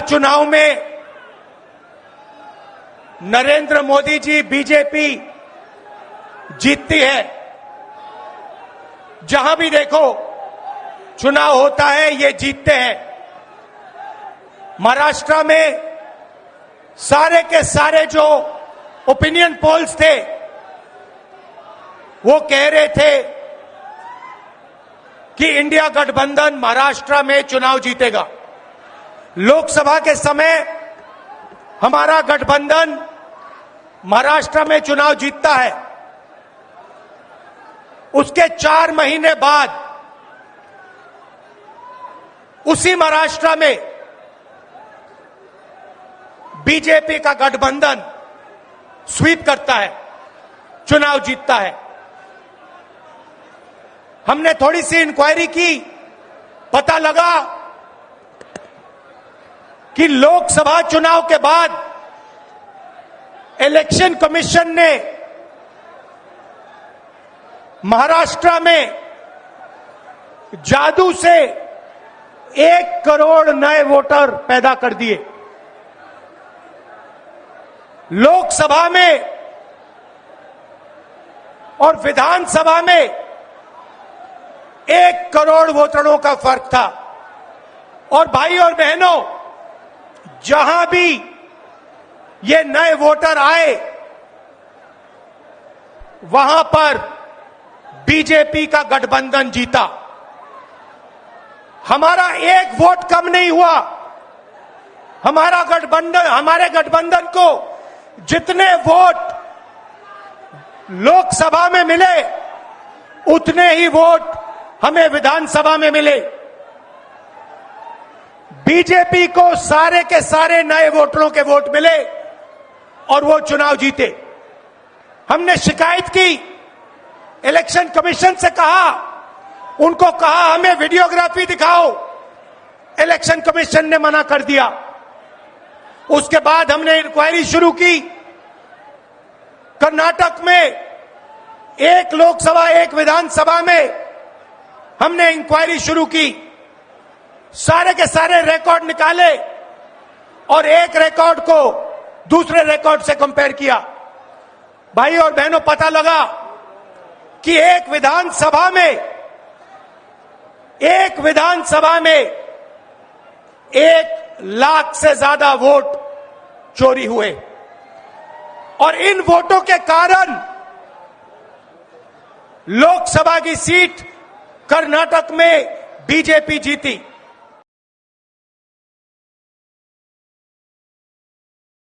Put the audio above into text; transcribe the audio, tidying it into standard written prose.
चुनाव में नरेंद्र मोदी जी बीजेपी जीतती है। जहां भी देखो चुनाव होता है ये जीतते हैं। महाराष्ट्र में सारे के सारे जो ओपिनियन पोल्स थे वो कह रहे थे कि इंडिया गठबंधन महाराष्ट्र में चुनाव जीतेगा। लोकसभा के समय हमारा गठबंधन महाराष्ट्र में चुनाव जीतता है। उसके 4 महीने बाद उसी महाराष्ट्र में बीजेपी का गठबंधन स्वीप करता है, चुनाव जीतता है। हमने थोड़ी सी इंक्वायरी की, पता लगा कि लोकसभा चुनाव के बाद इलेक्शन कमीशन ने महाराष्ट्र में जादू से 1 करोड़ नए वोटर पैदा कर दिए। लोकसभा में और विधानसभा में 1 करोड़ वोटरों का फर्क था। और भाई और बहनों, जहां भी ये नए वोटर आए वहां पर बीजेपी का गठबंधन जीता। हमारा 1 वोट कम नहीं हुआ। हमारे गठबंधन को जितने वोट लोकसभा में मिले उतने ही वोट हमें विधानसभा में मिले। बीजेपी को सारे के सारे नए वोटरों के वोट मिले और वो चुनाव जीते। हमने शिकायत की, इलेक्शन कमीशन से कहा, उनको कहा हमें वीडियोग्राफी दिखाओ। इलेक्शन कमीशन ने मना कर दिया। उसके बाद हमने इंक्वायरी शुरू की। कर्नाटक में 1 लोकसभा 1 विधानसभा में हमने इंक्वायरी शुरू की। सारे के सारे रिकॉर्ड निकाले और एक रिकॉर्ड को दूसरे रिकॉर्ड से कंपेयर किया। भाई और बहनों, पता लगा कि एक विधानसभा में 1 लाख से ज्यादा वोट चोरी हुए और इन वोटों के कारण लोकसभा की सीट कर्नाटक में बीजेपी जीती।